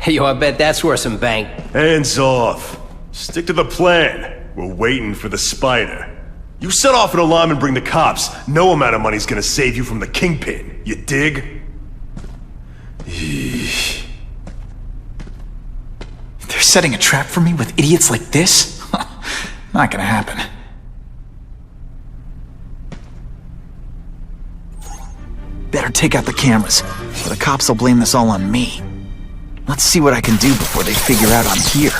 Yo, I bet that's worth some bank. Hands off. Stick to the plan. We're waiting for the spider. You set off an alarm and bring the cops. No amount of money's gonna save you from the kingpin. You dig? They're setting a trap for me with idiots like this? Not gonna happen. Better take out the cameras, or the cops will blame this all on me. Let's see what I can do before they figure out I'm here.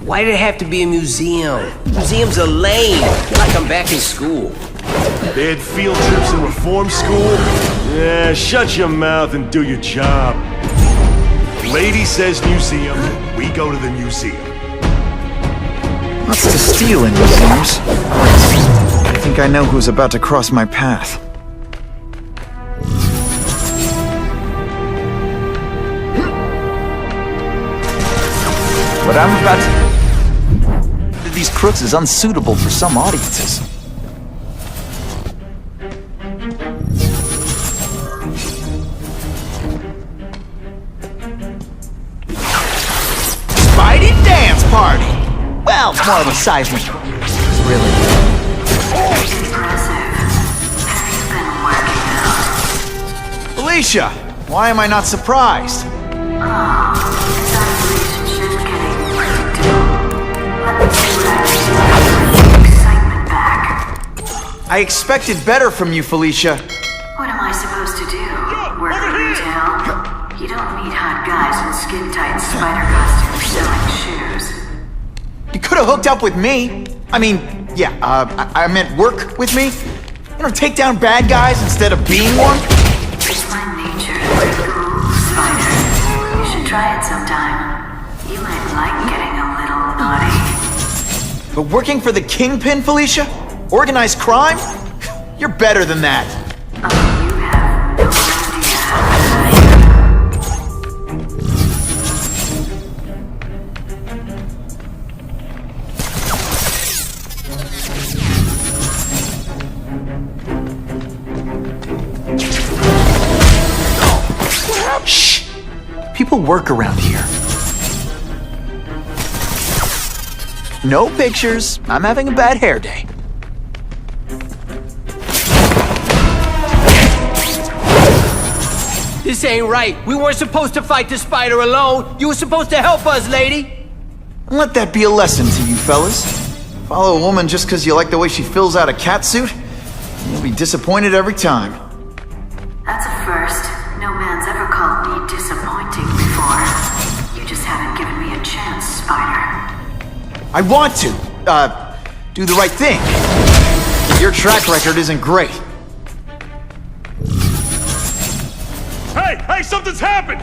Why did it have to be a museum? Museums are lame. Like I'm back in school. They had field trips in reform school? Yeah, shut your mouth and do your job. Lady says museum, we go to the museum. Lots to steal in museums. I think I know who's about to cross my path. What I'm about to... These crooks is unsuitable for some audiences. Spidey dance party! Well, it's more of a seismic. Really. Felicia! Why am I not surprised? I expected better from you, Felicia. What am I supposed to do? Work retail? You don't meet hot guys in skin-tight spider costumes selling shoes. You could have hooked up with me. I mean, yeah, I meant work with me. You know, take down bad guys instead of being one. It's my nature to be cool, Spider. You should try it sometime. You might like getting a little naughty. But working for the Kingpin, Felicia? Organized crime? You're better than that. Oh, you have no idea. Shh! People work around here. No pictures. I'm having a bad hair day. This ain't right. We weren't supposed to fight the spider alone. You were supposed to help us, lady. And let that be a lesson to you fellas. Follow a woman just because you like the way she fills out a catsuit? You'll be disappointed every time. That's a first. No man's ever called me disappointing before. You just haven't given me a chance, Spider. I want to, do the right thing. Your track record isn't great. Hey, something's happened!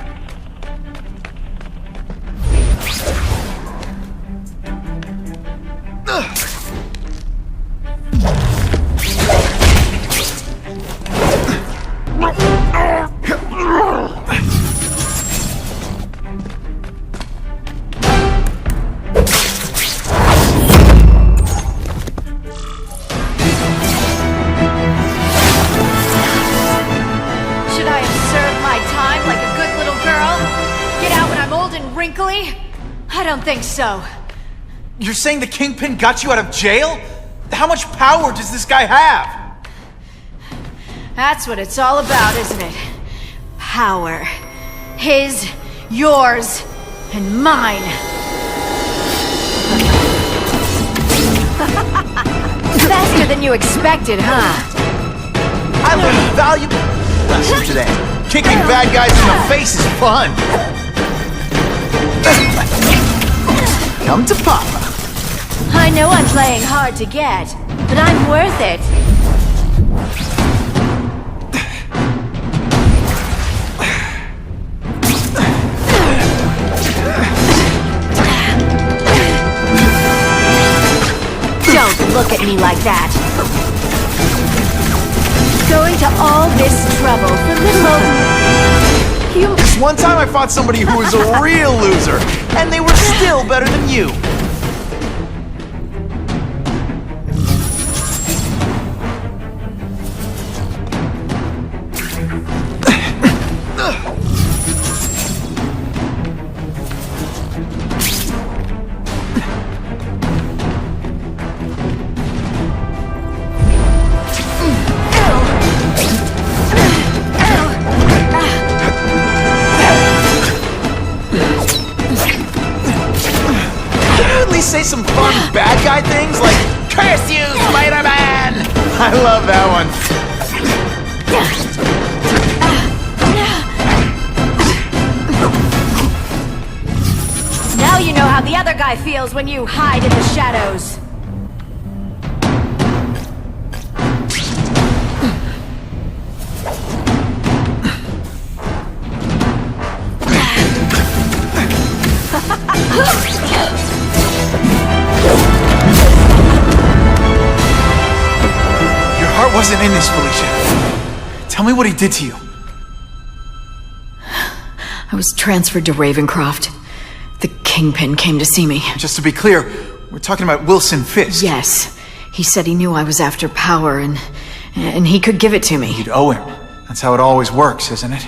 I don't think so. You're saying the Kingpin got you out of jail? How much power does this guy have? That's what it's all about, isn't it? Power. His, yours, and mine. Faster than you expected, huh? I learned a valuable lesson today. Kicking bad guys in the face is fun. Come to Papa. I know I'm playing hard to get, but I'm worth it. Don't look at me like that. Going to all this trouble for little old... This one time I fought somebody who was a real loser, and they were still better than you. say some fun bad guy things like, "Curse you, Spider-Man!" I love that one. Now you know how the other guy feels when you hide in the shadows. Your heart wasn't in this, Felicia. Tell me what he did to you. I was transferred to Ravencroft. The Kingpin came to see me. Just to be clear, we're talking about Wilson Fisk. Yes. He said he knew I was after power and he could give it to me. You'd owe him. That's how it always works, isn't it?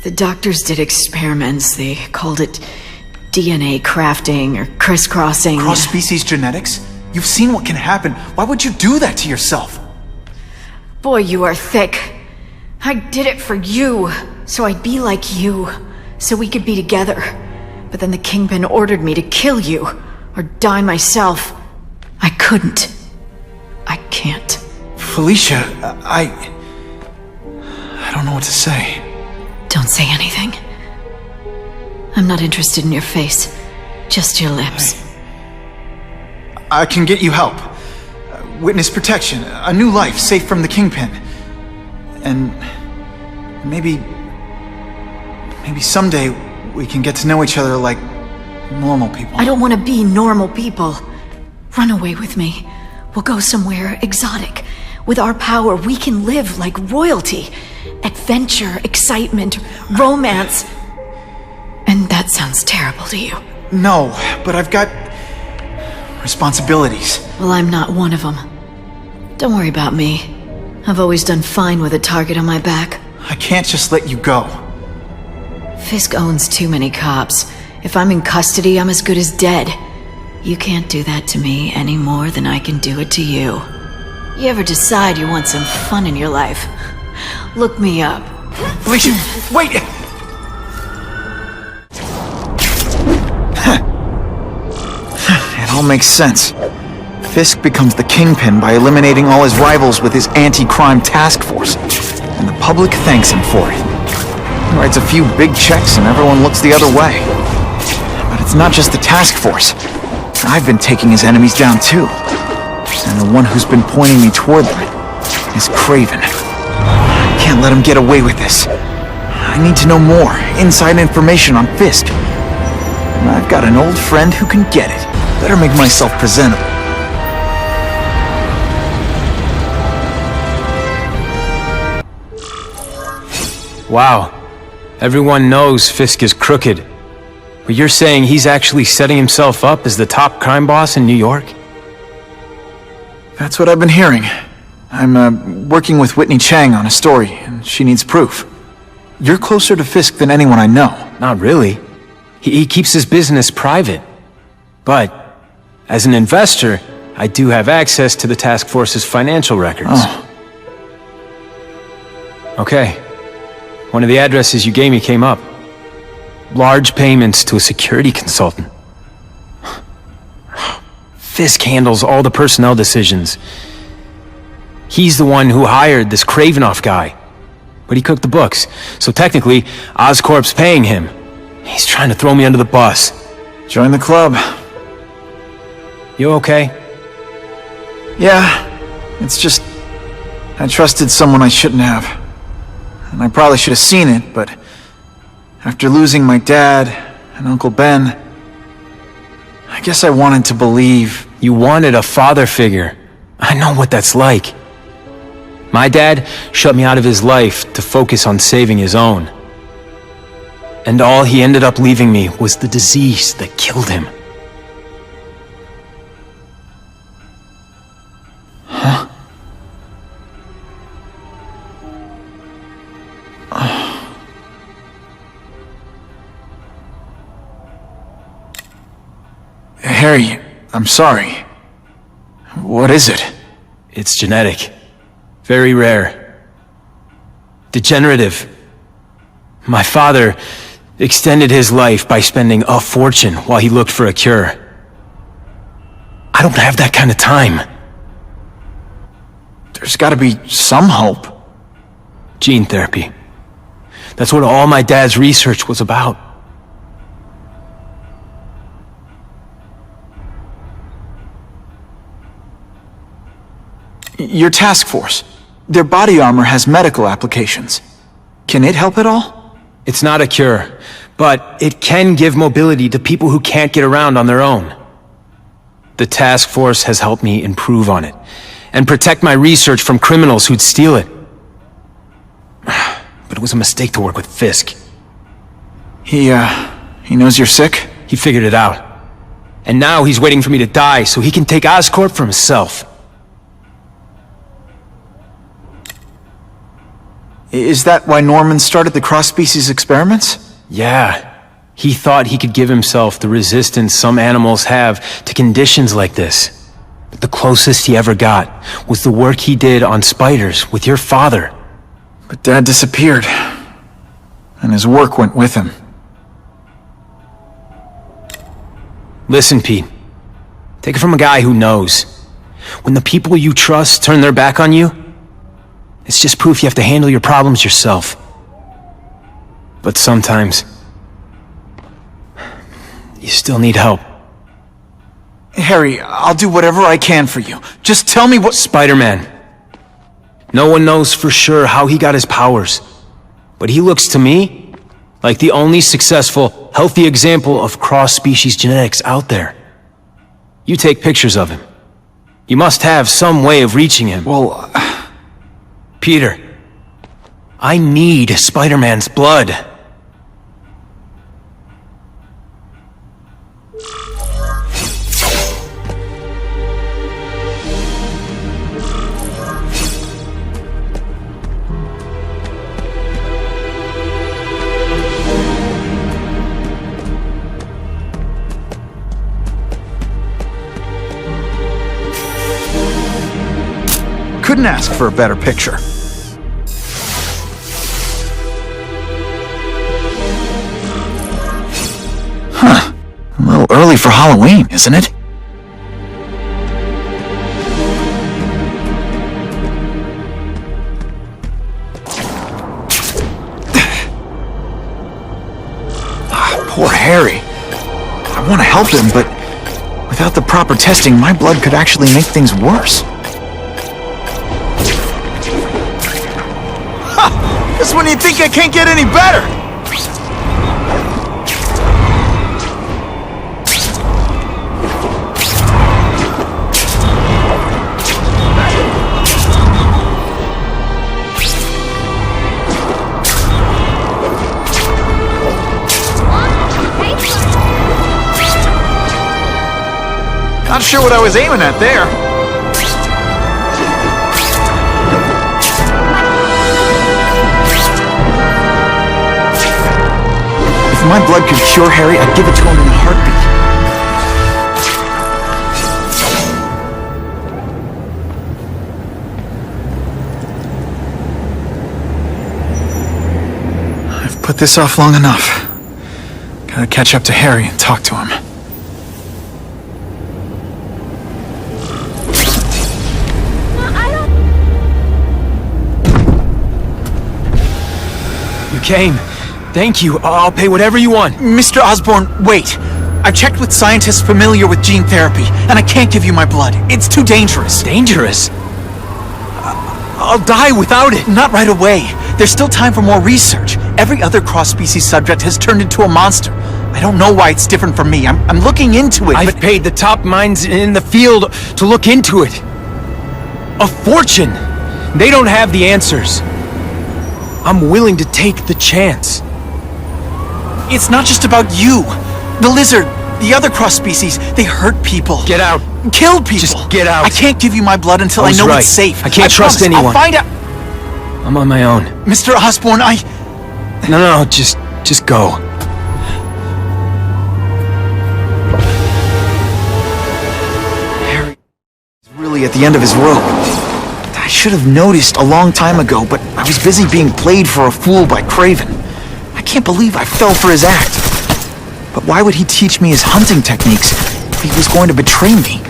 The doctors did experiments. They called it DNA crafting or crisscrossing. Cross-species genetics? You've seen what can happen. Why would you do that to yourself? Boy, you are thick. I did it for you, so I'd be like you, so we could be together. But then the Kingpin ordered me to kill you, or die myself. I couldn't. I can't. Felicia, I don't know what to say. Don't say anything. I'm not interested in your face, just your lips. I can get you help. Witness protection, a new life safe from the Kingpin. And maybe someday we can get to know each other like normal people. I don't want to be normal people. Run away with me. We'll go somewhere exotic. With our power, we can live like royalty. Adventure, excitement, romance. And that sounds terrible to you. No, but I've got responsibilities. Well, I'm not one of them. Don't worry about me. I've always done fine with a target on my back. I can't just let you go. Fisk owns too many cops. If I'm in custody, I'm as good as dead. You can't do that to me any more than I can do it to you. You ever decide you want some fun in your life? Look me up. Felicia, wait! It all makes sense. Fisk becomes the Kingpin by eliminating all his rivals with his anti-crime task force. And the public thanks him for it. He writes a few big checks and everyone looks the other way. But it's not just the task force. I've been taking his enemies down too. And the one who's been pointing me toward them is Craven. I can't let him get away with this. I need to know more, inside information on Fisk. And I've got an old friend who can get it. Better make myself presentable. Wow. Everyone knows Fisk is crooked. But you're saying he's actually setting himself up as the top crime boss in New York? That's what I've been hearing. I'm working with Whitney Chang on a story, and she needs proof. You're closer to Fisk than anyone I know. Not really. He keeps his business private. But, as an investor, I do have access to the task force's financial records. Oh. Okay. One of the addresses you gave me came up. Large payments to a security consultant. Fisk handles all the personnel decisions. He's the one who hired this Kravinoff guy. But he cooked the books, so technically, Oscorp's paying him. He's trying to throw me under the bus. Join the club. You okay? Yeah, it's just... I trusted someone I shouldn't have. And I probably should have seen it, but... after losing my dad and Uncle Ben... I guess I wanted to believe... You wanted a father figure. I know what that's like. My dad shut me out of his life to focus on saving his own. And all he ended up leaving me was the disease that killed him. Huh? Harry, I'm sorry. What is it? It's genetic. Very rare. Degenerative. My father extended his life by spending a fortune while he looked for a cure. I don't have that kind of time. There's gotta be some hope. Gene therapy. That's what all my dad's research was about. Your task force. Their body armor has medical applications. Can it help at all? It's not a cure, but it can give mobility to people who can't get around on their own. The task force has helped me improve on it, and protect my research from criminals who'd steal it. But it was a mistake to work with Fisk. He knows you're sick? He figured it out. And now he's waiting for me to die so he can take Oscorp for himself. Is that why Norman started the cross-species experiments? Yeah. He thought he could give himself the resistance some animals have to conditions like this. But the closest he ever got was the work he did on spiders with your father. But Dad disappeared, and his work went with him. Listen, Pete. Take it from a guy who knows. When the people you trust turn their back on you, it's just proof you have to handle your problems yourself. But sometimes, you still need help. Harry, I'll do whatever I can for you. Just tell me what— Spider-Man. No one knows for sure how he got his powers. But he looks to me like the only successful, healthy example of cross-species genetics out there. You take pictures of him. You must have some way of reaching him. Well, Peter, I need Spider-Man's blood. couldn't ask for a better picture. Huh. A little early for Halloween, isn't it? Poor Harry. I want to help him, but without the proper testing, my blood could actually make things worse. Ha! Just when you think I can't get any better! Not sure what I was aiming at there. If my blood could cure Harry, I'd give it to him in a heartbeat. I've put this off long enough. Gotta catch up to Harry and talk to him. Came. Thank you. I'll pay whatever you want. Mr. Osborn, wait. I've checked with scientists familiar with gene therapy, and I can't give you my blood. It's too dangerous. Dangerous? I'll die without it. Not right away. There's still time for more research. Every other cross-species subject has turned into a monster. I don't know why it's different from me. I'm looking into it, I've paid the top minds in the field to look into it. A fortune. They don't have the answers. I'm willing to take the chance. It's not just about you. The lizard, the other cross-species, they hurt people. Get out. Kill people. Just get out. I can't give you my blood until I know right. it's safe. I can't trust promise. anyone. I'll find out. I'm on my own. Mr. Osborn, No, just go. Harry is really at the end of his rope. I should have noticed a long time ago, but I was busy being played for a fool by Craven. I can't believe I fell for his act. But why would he teach me his hunting techniques if he was going to betray me?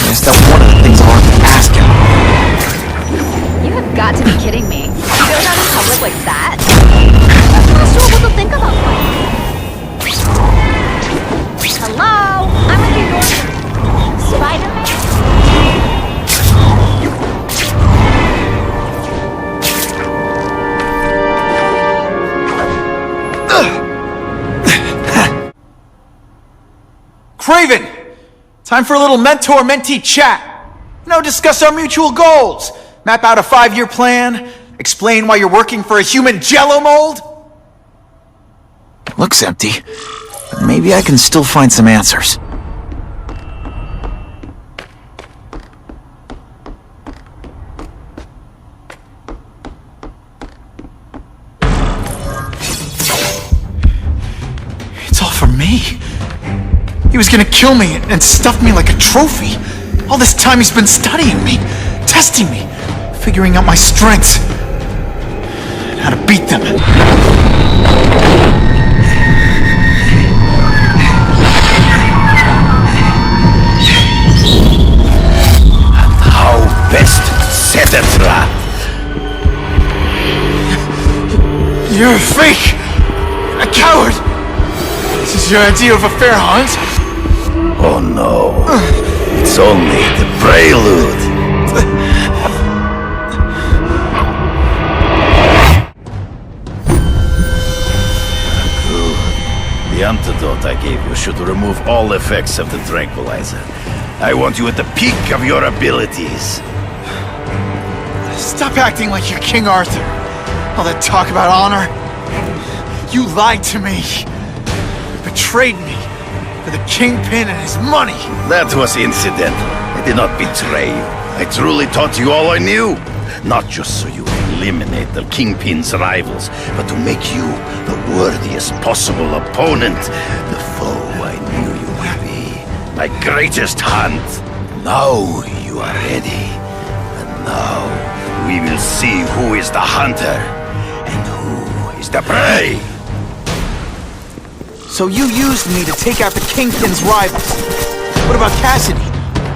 Yes, that's one of the things I'll have to ask him. You have got to be kidding me. You go out in public like that? Sure, think about Hello? I'm with your Spider-Man? Craven! Time for a little mentor-mentee chat. Discuss our mutual goals. Map out a 5-year plan. Explain why you're working for a human jello mold. Looks empty. But maybe I can still find some answers. It's all for me. He was gonna kill me and stuff me like a trophy. All this time he's been studying me, testing me, figuring out my strengths, and how to beat them. How best set a trap? You're a fake! A coward! This is your idea of a fair hunt? Oh no, it's only the prelude. Good. The antidote I gave you should remove all effects of the tranquilizer. I want you at the peak of your abilities. Stop acting like you're King Arthur. All that talk about honor. You lied to me. You betrayed me. For the Kingpin and his money! That was incidental. I did not betray you. I truly taught you all I knew. Not just so you eliminate the Kingpin's rivals, but to make you the worthiest possible opponent. The foe I knew you would be. My greatest hunt. Now you are ready. And now we will see who is the hunter and who is the prey. So you used me to take out the Kingpin's rivals. What about Cassidy?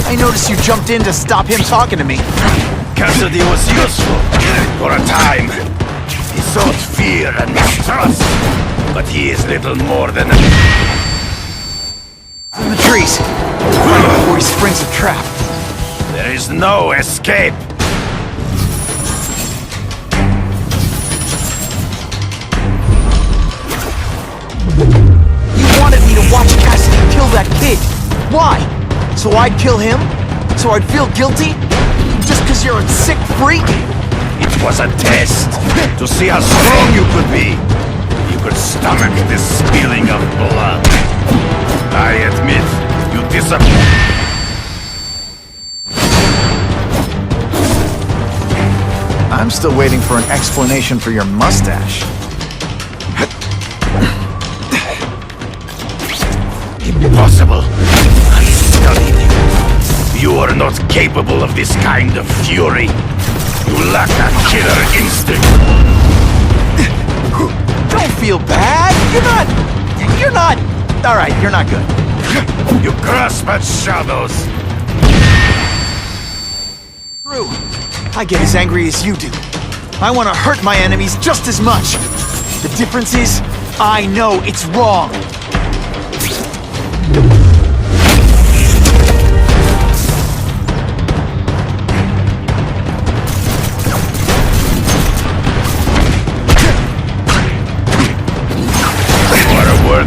I noticed you jumped in to stop him talking to me. Cassidy was useful for a time. He sought fear and mistrust, but he is little more than a... In the trees. Before he springs a trap. There is no escape. Watch Cassidy kill that kid. Why? So I'd kill him? So I'd feel guilty? Just because you're a sick freak? It was a test to see how strong you could be. You could stomach the spilling of blood. I admit, you disappoint. I'm still waiting for an explanation for your mustache. Impossible. I studied you. You are not capable of this kind of fury. You lack a killer instinct. Don't feel bad. You're not... Alright, you're not good. You grasp at shadows. True. I get as angry as you do. I want to hurt my enemies just as much. The difference is, I know it's wrong.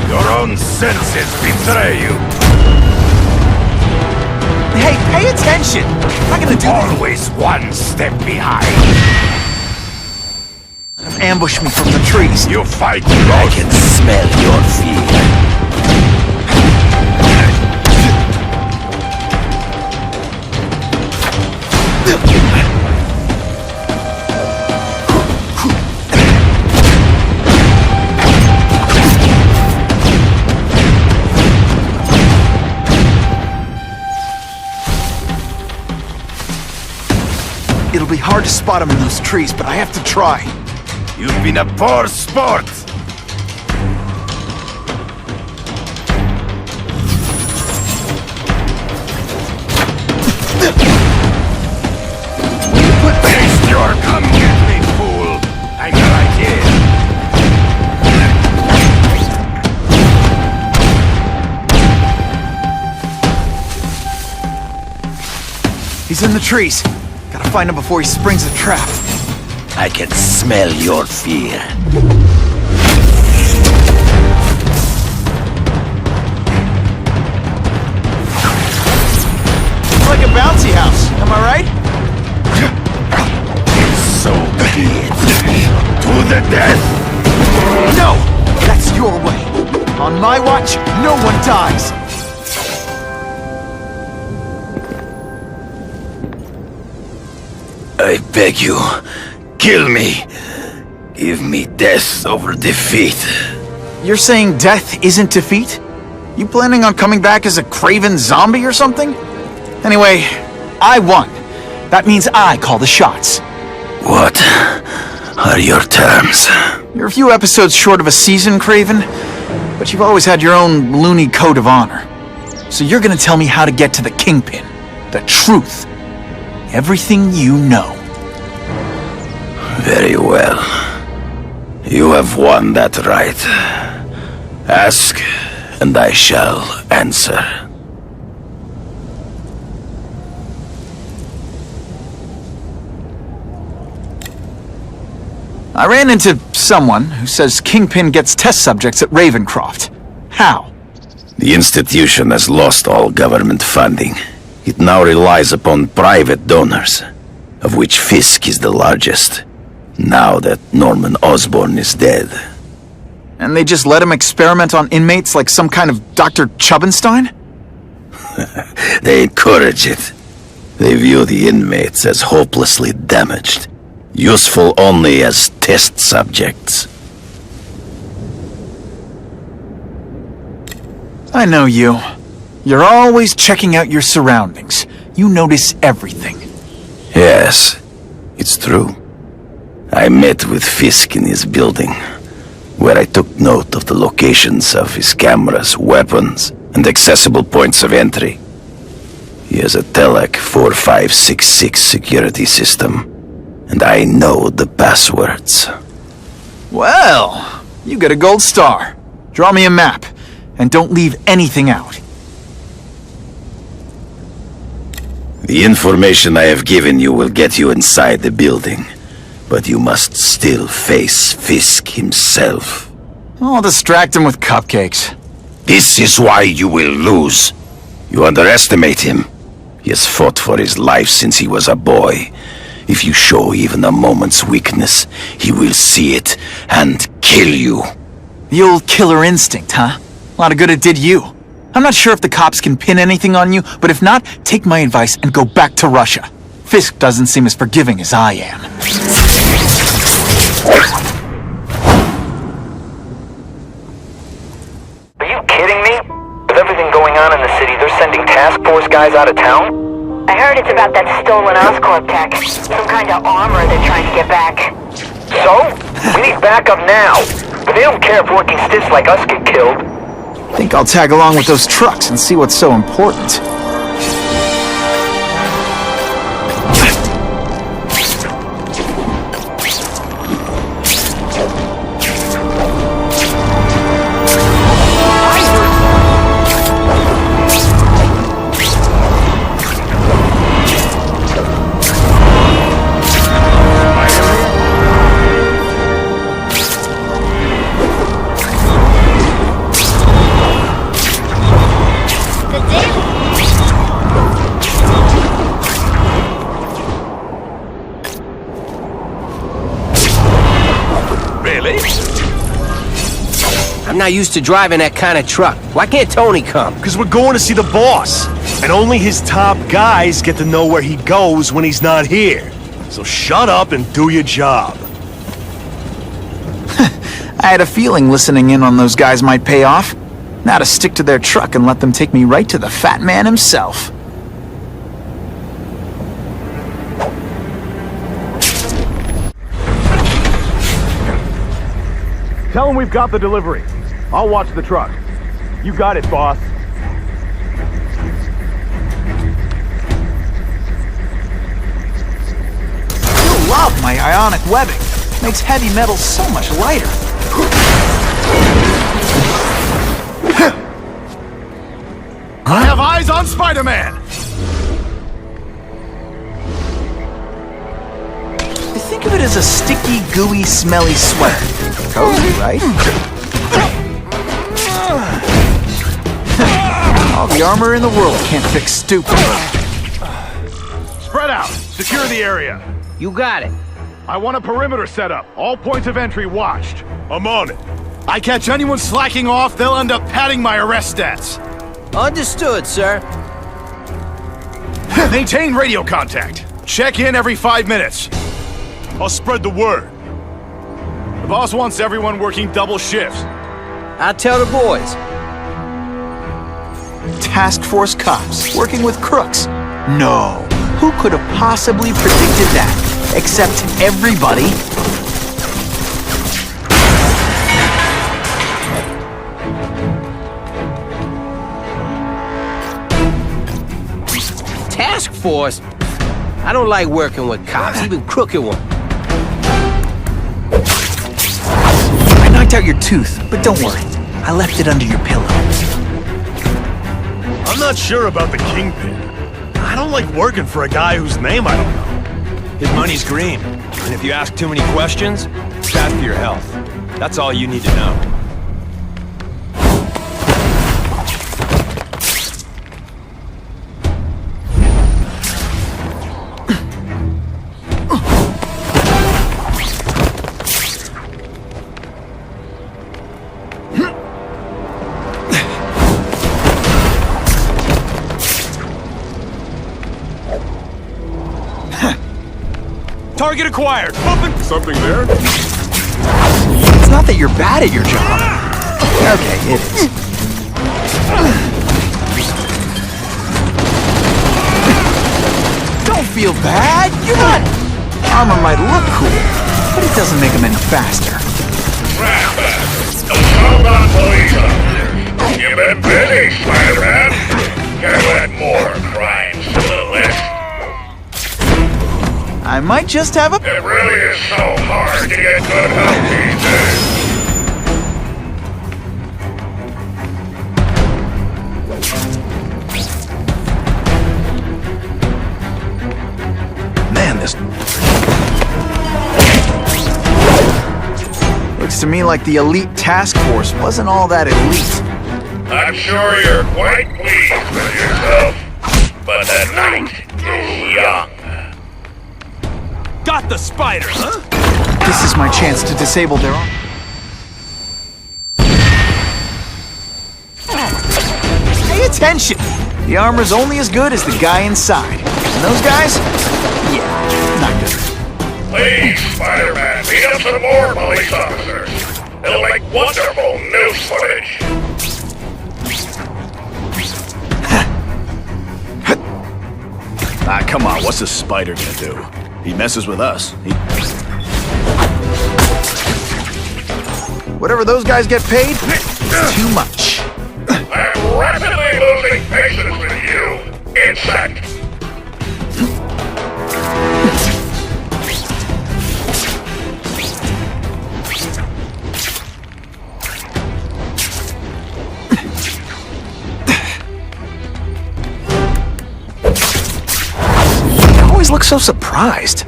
Your own senses betray you. Hey, pay attention! I'm not gonna do that. Always one step behind. Ambush me from the trees. You fight both. I can smell your fear. It'll be hard to spot him in those trees, but I have to try. You've been a poor sport. He's in the trees. Gotta find him before he springs a trap. I can smell your fear. It's like a bouncy house, am I right? So be it. To the death! No! That's your way. On my watch, no one dies. I beg you, kill me. Give me death over defeat. You're saying death isn't defeat? You planning on coming back as a craven zombie or something? Anyway, I won. That means I call the shots. What are your terms? You're a few episodes short of a season, Craven, but you've always had your own loony code of honor. So you're gonna tell me how to get to the Kingpin. The truth. Everything you know. Very well. You have won that right. Ask, and I shall answer. I ran into someone who says Kingpin gets test subjects at Ravencroft. How? The institution has lost all government funding. It now relies upon private donors, of which Fisk is the largest, now that Norman Osborn is dead. And they just let him experiment on inmates like some kind of Dr. Chubbenstein? They encourage it. They view the inmates as hopelessly damaged, useful only as test subjects. I know you. You're always checking out your surroundings. You notice everything. Yes, it's true. I met with Fisk in his building, where I took note of the locations of his cameras, weapons, and accessible points of entry. He has a Telec 4566 security system, and I know the passwords. Well, you get a gold star. Draw me a map, and don't leave anything out. The information I have given you will get you inside the building, but you must still face Fisk himself. I'll distract him with cupcakes. This is why you will lose. You underestimate him. He has fought for his life since he was a boy. If you show even a moment's weakness, he will see it and kill you. The old killer instinct, huh? A lot of good it did you. I'm not sure if the cops can pin anything on you, but if not, take my advice and go back to Russia. Fisk doesn't seem as forgiving as I am. Are you kidding me? With everything going on in the city, they're sending task force guys out of town? I heard it's about that stolen Oscorp tech. Some kind of armor they're trying to get back. So? We need backup now. But they don't care if working stiffs like us get killed. Think I'll tag along with those trucks and see what's so important. I'm not used to driving that kind of truck. Why can't Tony come? Because we're going to see the boss. And only his top guys get to know where he goes when he's not here. So shut up and do your job. I had a feeling listening in on those guys might pay off. Now to stick to their truck and let them take me right to the fat man himself. Tell him we've got the delivery. I'll watch the truck. You got it, boss. I love my ionic webbing. Makes heavy metal so much lighter. I have eyes on Spider-Man! Think of it as a sticky, gooey, smelly sweater. Cozy, right? All the armor in the world can't fix stupid. Spread out! Secure the area! You got it. I want a perimeter set up. All points of entry watched. I'm on it. I catch anyone slacking off, they'll end up padding my arrest stats. Understood, sir. Maintain radio contact. Check in every 5 minutes. I'll spread the word. The boss wants everyone working double shifts. I'll tell the boys. Task Force cops working with crooks. No. Who could have possibly predicted that? Except everybody. Task Force? I don't like working with cops, even crooked ones. I knocked out your tooth, but don't worry. I left it under your pillow. I'm not sure about the Kingpin. I don't like working for a guy whose name I don't know. His money's green, and if you ask too many questions, it's bad for your health. That's all you need to know. Target acquired. Open. Something there? It's not that you're bad at your job. Okay, it is. Don't feel bad. You're not... Armor might look cool, but it doesn't make them any faster. How about police officers? You've been busy, Spider-Man. Can't add more crimes to the list. I might just have a... It really is so hard to get good help these days. Man, this... Looks to me like the elite task force wasn't all that elite. I'm sure you're quite pleased with yourself, but the night is young. Got the spider, huh? This is my chance to disable their armor. Pay attention! The armor's only as good as the guy inside. And those guys? Yeah, not good. Please, Spider-Man, beat up some more police officers. It'll make wonderful news footage. Ah, come on, what's the spider gonna do? He messes with us. Whatever those guys get paid, it's too much. I'm rapidly losing patience with you, insect. You always look so surprised.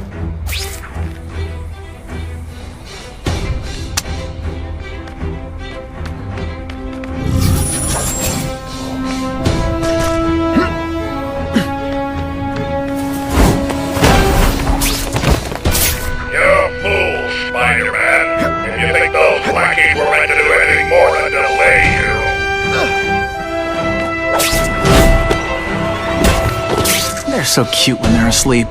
They're so cute when they're asleep.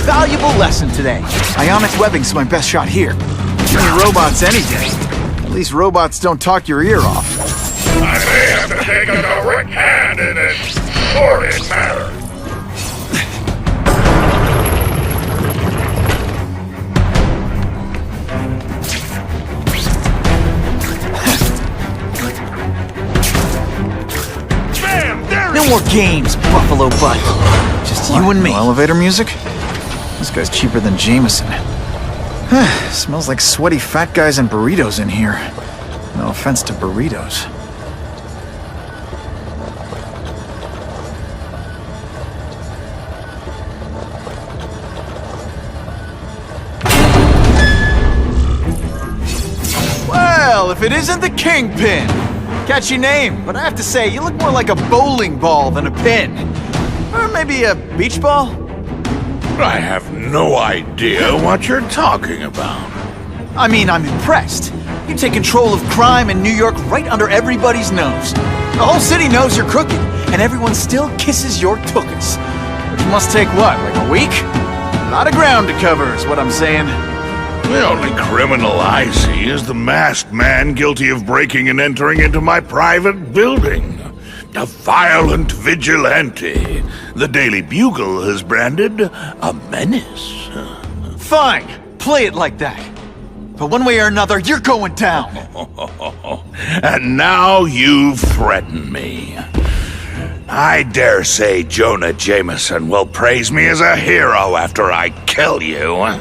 Valuable lesson today. Ionic webbing's my best shot here. Any robots any day. At least robots don't talk your ear off. I may have to take a direct hand in this sordid matter. more games, Buffalo Butt. Just you and me. No elevator music? This guy's cheaper than Jameson. Smells like sweaty fat guys and burritos in here. No offense to burritos. Well, if it isn't the Kingpin! Catchy name, but I have to say, you look more like a bowling ball than a pin. Or maybe a beach ball? I have no idea what you're talking about. I mean, I'm impressed. You take control of crime in New York right under everybody's nose. The whole city knows you're crooked, and everyone still kisses your tuchus. Which must take what, like a week? A lot of ground to cover is what I'm saying. The only criminal I see is the masked man guilty of breaking and entering into my private building. A violent vigilante. The Daily Bugle has branded a menace. Fine, play it like that. But one way or another, you're going down. And now you threaten me. I dare say Jonah Jameson will praise me as a hero after I kill you.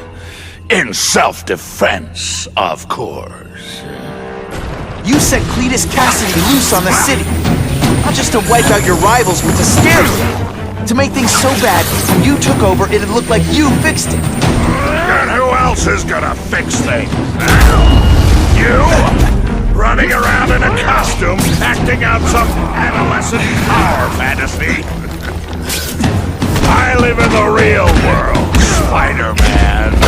In self-defense, of course. You set Cletus Cassidy loose on the city. Not just to wipe out your rivals, but to scare them. To make things so bad, when you took over, it'd look like you fixed it. And who else is gonna fix things? You? Running around in a costume, acting out some adolescent power fantasy? I live in the real world, Spider-Man.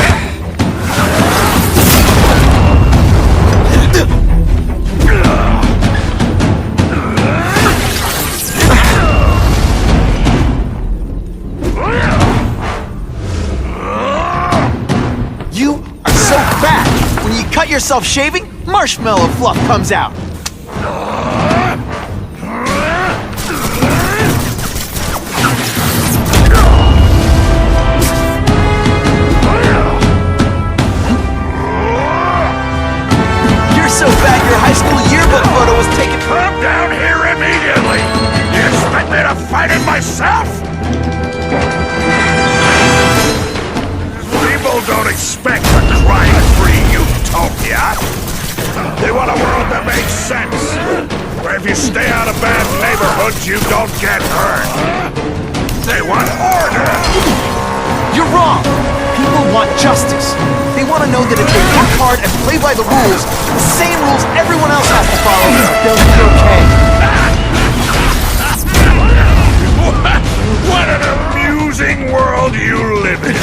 You are so fat, when you cut yourself shaving, marshmallow fluff comes out. You're so fat your high school yearbook photo was taken. Come down here immediately! You expect me to fight it myself? People don't expect a crime-free utopia. They want a world that makes sense, where if you stay out of bad neighborhoods, you don't get hurt. They want order. You're wrong. People want justice. They want to know that if they work hard and play by the rules, the same rules everyone else has to follow, they'll be okay. What an amusing world you live in.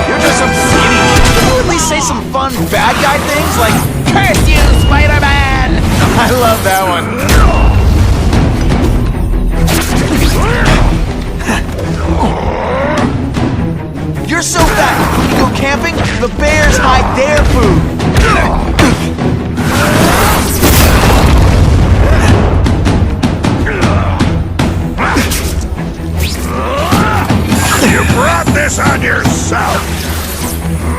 You're just some skinny kid. Can you at least say some fun bad guy things like, "Curse you, Spider-Man!" I love that one. You're so fat, when you go camping, the bears hide their food. You brought this on yourself!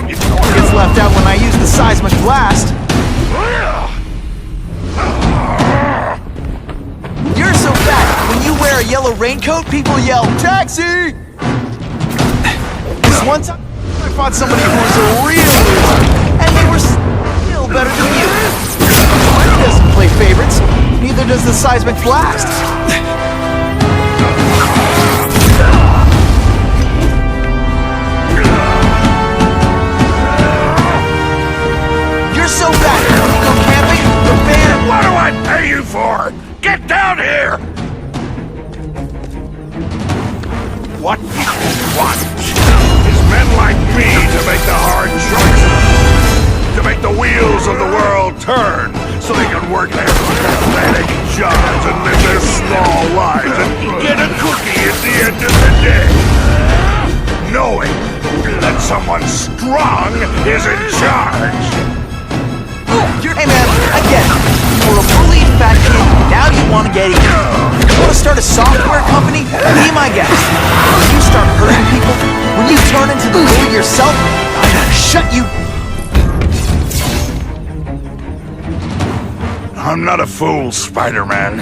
No one gets left out when I use the seismic blast. You're so fat, when you wear a yellow raincoat, people yell, "Taxi!" This one time, I fought somebody who was a real loser, and they were still better than you. Mike doesn't play favorites, neither does the seismic blast. You're so fat, when you go camping, the bear... What do I pay you for? Get down here! What people want is men like me to make the hard choices. To make the wheels of the world turn so they can work their pathetic jobs and live their small lives and get a cookie at the end of the day. Knowing that someone strong is in charge. Hey man, I get it. You were a bullied fat kid, now you want to get even. You want to start a software company? Be my guest. When you start hurting people, when you turn into the bully yourself, I'm gonna shut you... I'm not a fool, Spider-Man.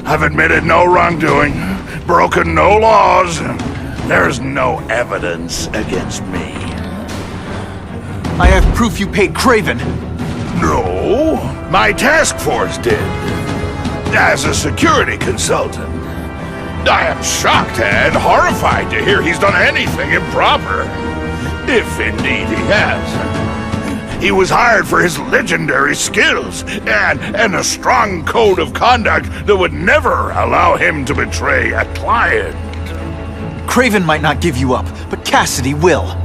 I've admitted no wrongdoing, broken no laws. There's no evidence against me. I have proof you paid Craven. No, my task force did. As a security consultant. I am shocked and horrified to hear he's done anything improper. If indeed he has. He was hired for his legendary skills and a strong code of conduct that would never allow him to betray a client. Craven might not give you up, but Cassidy will.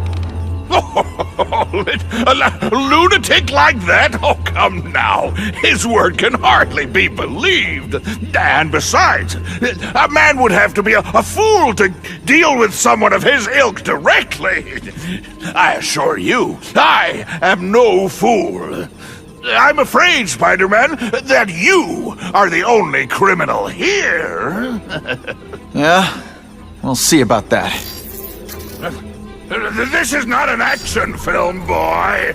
A lunatic like that? Oh, come now. His word can hardly be believed. And besides, a man would have to be a fool to deal with someone of his ilk directly. I assure you, I am no fool. I'm afraid, Spider-Man, that you are the only criminal here. Yeah? We'll see about that. This is not an action film, boy.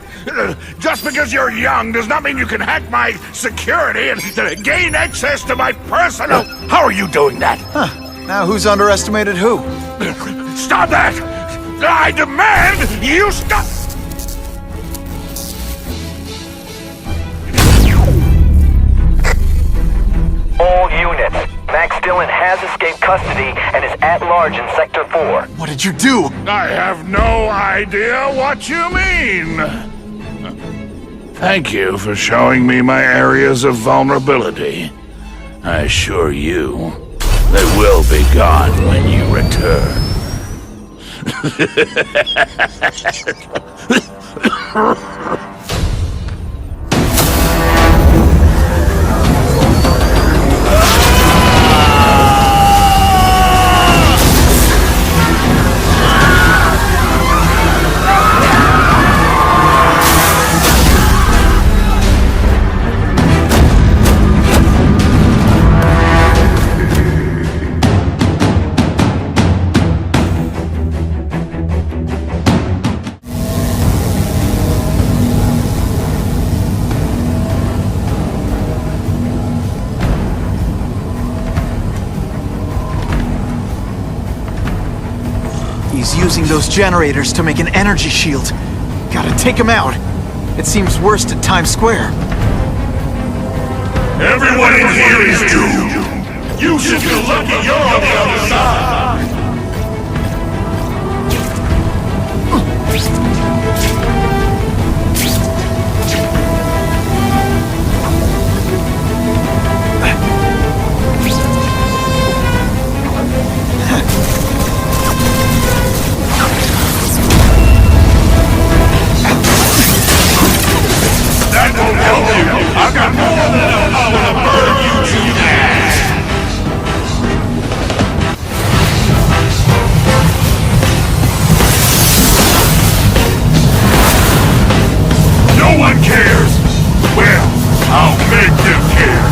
Just because you're young does not mean you can hack my security and gain access to my personal... How are you doing that? Huh. Now who's underestimated who? Stop that! I demand you stop... All units. Max Dillon has escaped custody and is at large in Sector 4. What did you do? I have no idea what you mean. Thank you for showing me my areas of vulnerability. I assure you, they will be gone when you return. He's using those generators to make an energy shield. Gotta take him out. It seems worst at Times Square. Everyone in here is doomed. You should feel lucky you're on the other side. That won't help you. I've got more than enough power to burn you to ash. No one cares. Well, I'll make them care.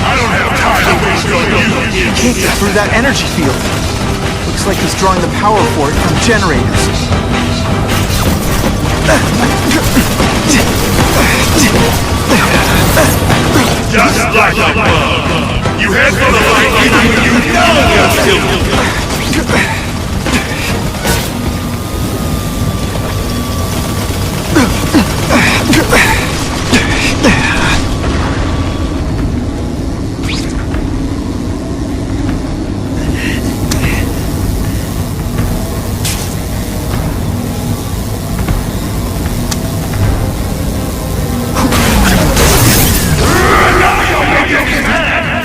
I don't have time to waste on you. He can't get through that energy field. Looks like he's drawing the power for it from generators. Just like a bug. You head for the light even when you know you're still...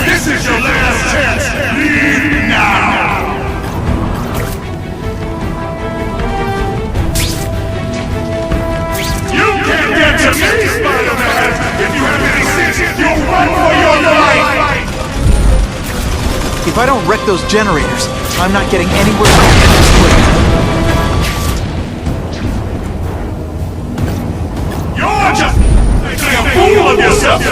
This is your last chance! Leave now! You can't get to me, Spider-Man! If you have any sense, you'll run for your life! If I don't wreck those generators, I'm not getting anywhere near this quick. You're just making a fool of yourself!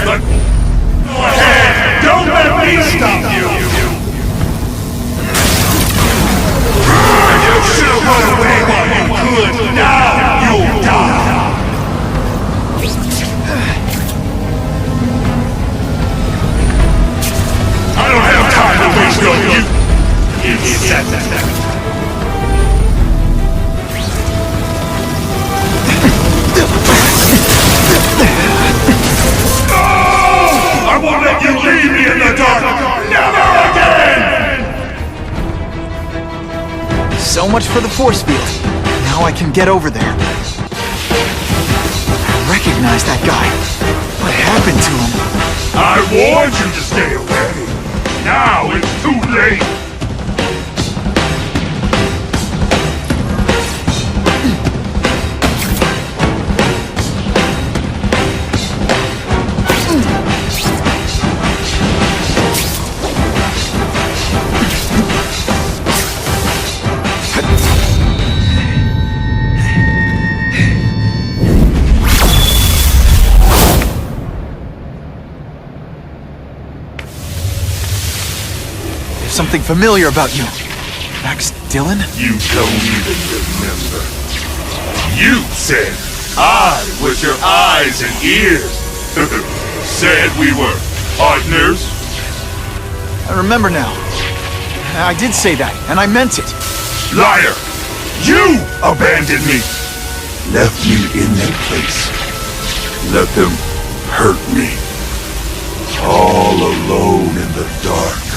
But go ahead! Don't let me stop you! You should have run away while you could. Now you'll die. I don't have time to waste on you. I won't let you leave me in the dark. Never again. So much for the force field. Now I can get over there. I recognize that guy. What happened to him? I warned you to stay away. Now it's too late. Something familiar about you. Max Dillon? You don't even remember. You said I was your eyes and ears. Said we were partners. I remember now. I did say that, and I meant it. Liar! You abandoned me! Left me in that place. Let them hurt me. All alone in the dark.